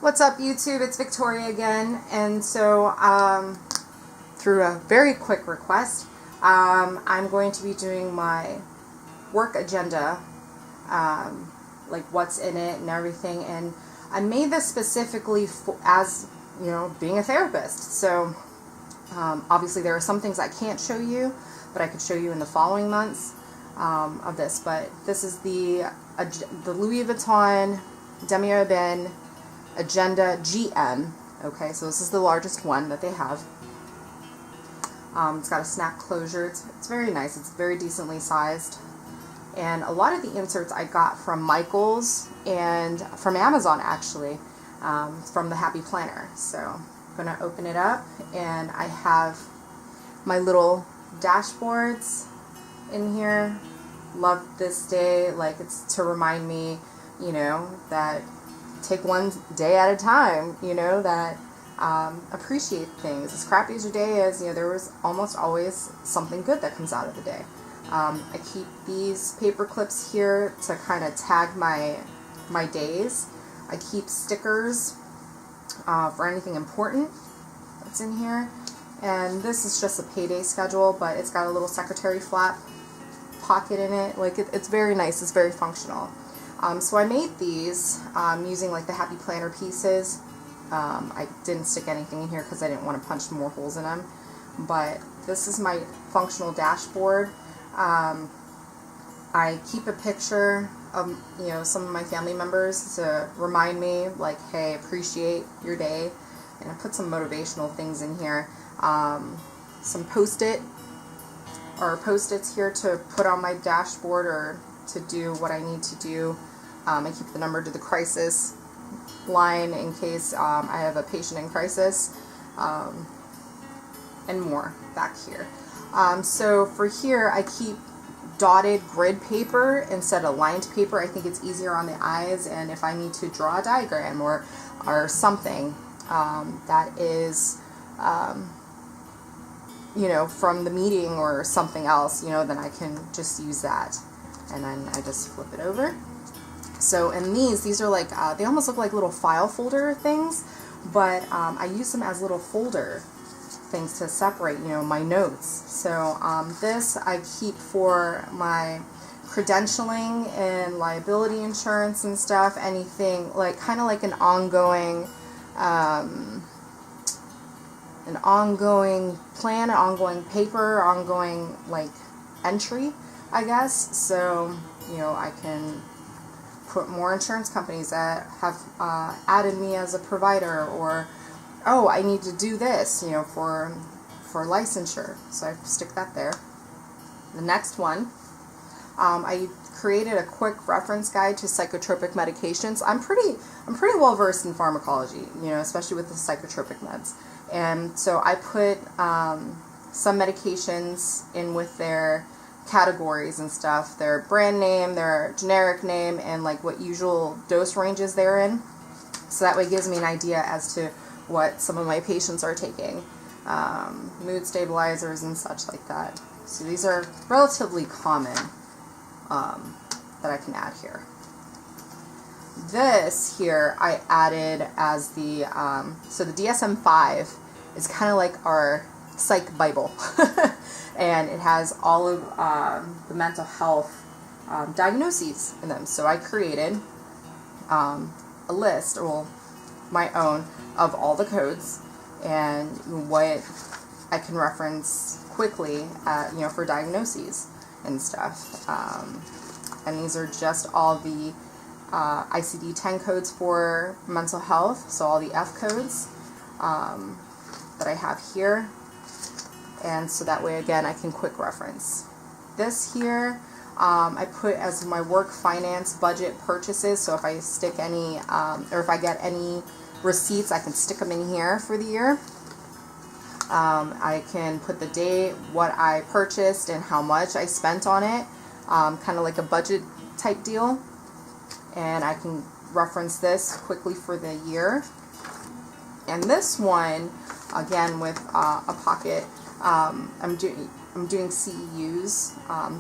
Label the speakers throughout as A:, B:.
A: What's up, YouTube? It's Victoria again, and so through a very quick request, I'm going to be doing my work agenda, like what's in it and everything, and I made this specifically as, being a therapist. So obviously there are some things I can't show you, but I could show you in the following months of this. But this is the Louis Vuitton Damier Ebene Agenda GM. Okay, so this is the largest one that they have. It's got a snap closure. It's very nice. It's very decently sized. And a lot of the inserts I got from Michaels and from Amazon, actually, from the Happy Planner. So I'm going to open it up, and I have my little dashboards in here. Love this day. Like, it's to remind me, that take one day at a time, that appreciate things. As crappy as your day is, there was almost always something good that comes out of the day. I keep these paper clips here to kind of tag my days. I keep stickers for anything important that's in here. And this is just a payday schedule, but it's got a little secretary flap pocket in it. Like, it's very nice. It's very functional. So I made these using like the Happy Planner pieces. I didn't stick anything in here because I didn't want to punch more holes in them. But this is my functional dashboard. I keep a picture of, some of my family members to remind me, like, hey, appreciate your day. And I put some motivational things in here. Some Post-its here to put on my dashboard or to do what I need to do. I keep the number to the crisis line in case I have a patient in crisis, and more back here. So for here, I keep dotted grid paper instead of lined paper. I think it's easier on the eyes, and if I need to draw a diagram or something that is, from the meeting or something else, then I can just use that. And then I just flip it over. So, and these are like, they almost look like little file folder things, but I use them as little folder things to separate, my notes. So this I keep for my credentialing and liability insurance and stuff, anything like kind of like an ongoing plan, an ongoing paper, ongoing like entry, I guess. So, I can put more insurance companies that have added me as a provider, or, oh, I need to do this, for licensure. So I stick that there. The next one, I created a quick reference guide to psychotropic medications. I'm pretty well versed in pharmacology, especially with the psychotropic meds. And so I put some medications in with their categories and stuff, their brand name, their generic name, and like what usual dose ranges they're in. So that way it gives me an idea as to what some of my patients are taking, mood stabilizers and such like that. So these are relatively common that I can add here. This here I added as the, so the DSM-5 is kind of like our psych Bible. And it has all of the mental health diagnoses in them. So I created a list, or my own, of all the codes and what I can reference quickly, for diagnoses and stuff. And these are just all the ICD-10 codes for mental health, so all the F codes that I have here. And so that way, again, I can quick reference. This here, I put as my work finance budget purchases. So if I stick any, or if I get any receipts, I can stick them in here for the year. I can put the date, what I purchased, and how much I spent on it, kind of like a budget type deal. And I can reference this quickly for the year. And this one, again, with a pocket. I'm doing CEUs,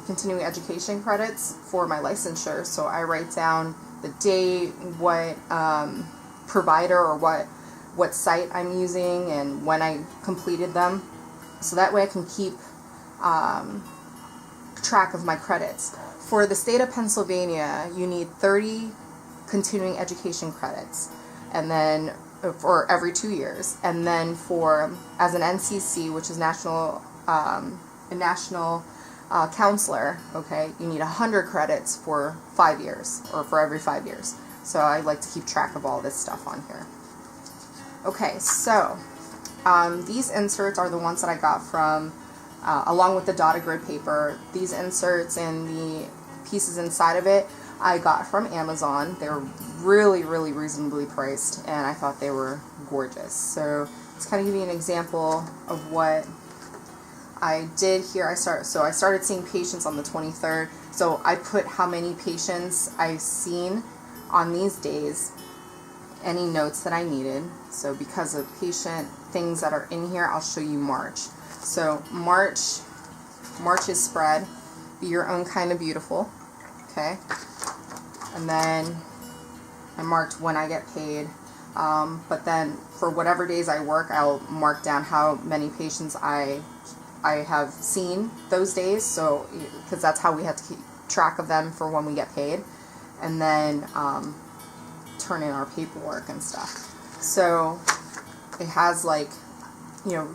A: continuing education credits for my licensure. So I write down the date, what provider or what site I'm using and when I completed them. So that way I can keep track of my credits. For the state of Pennsylvania, you need 30 continuing education credits, and then for every 2 years. And then for, as an NCC, which is national counselor, okay, you need 100 credits for 5 years, or for every 5 years. So I like to keep track of all this stuff on here. Okay, so these inserts are the ones that I got from, along with the dotted grid paper. These inserts and the pieces inside of it I got from Amazon. They're really, really reasonably priced, and I thought they were gorgeous. So let's kind of give you an example of what I did here. I started seeing patients on the 23rd. So I put how many patients I've seen on these days, any notes that I needed. So because of patient things that are in here, I'll show you March. So March is spread, Be Your Own Kind of Beautiful, okay? And then I marked when I get paid, but then for whatever days I work, I'll mark down how many patients I have seen those days, so because that's how we have to keep track of them for when we get paid, and then turn in our paperwork and stuff. So it has, like, you know,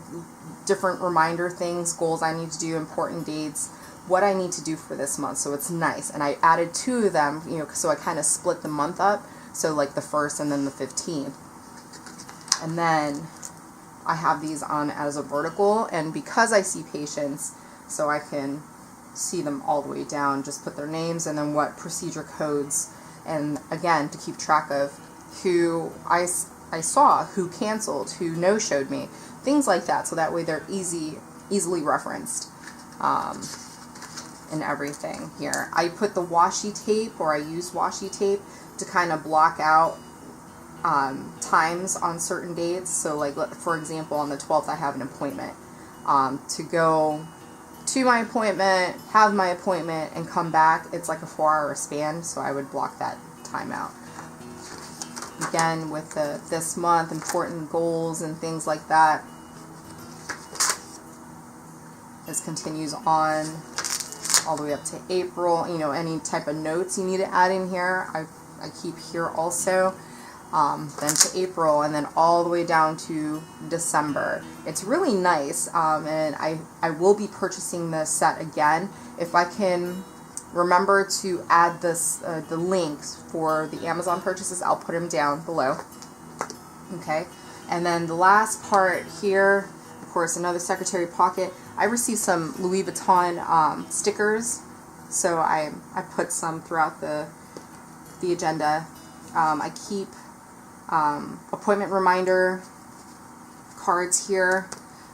A: different reminder things, goals I need to do, important dates, what I need to do for this month. So it's nice. And I added 2 of them, you know, so I kind of split the month up. So like the 1st and then the 15th. And then I have these on as a vertical, and because I see patients, so I can see them all the way down, just put their names and then what procedure codes, and again, to keep track of who I saw, who canceled, who no-showed me, things like that, so that way they're easily referenced and everything here. I put the washi tape, or I use washi tape to kind of block out times on certain dates. So like, for example, on the 12th I have an appointment to go to my appointment, have my appointment, and come back. It's like a 4-hour span, so I would block that time out. Again, with this month, important goals and things like that. This continues on all the way up to April. You know, any type of notes you need to add in here, I keep here also. Then to April, and then all the way down to December. It's really nice, and I will be purchasing this set again. If I can remember to add this the links for the Amazon purchases, I'll put them down below. Okay, and then the last part here, of course, another secretary pocket. I received some Louis Vuitton stickers, so I put some throughout the agenda. I keep appointment reminder cards here,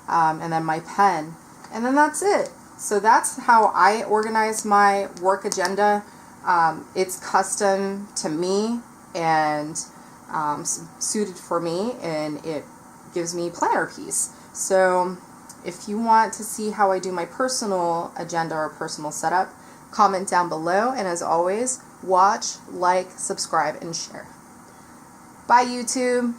A: and then my pen, and then that's it. So that's how I organize my work agenda. It's custom to me and suited for me, and it gives me planner peace. So if you want to see how I do my personal agenda or personal setup, comment down below, and as always, watch, like, subscribe, and share. Bye, YouTube.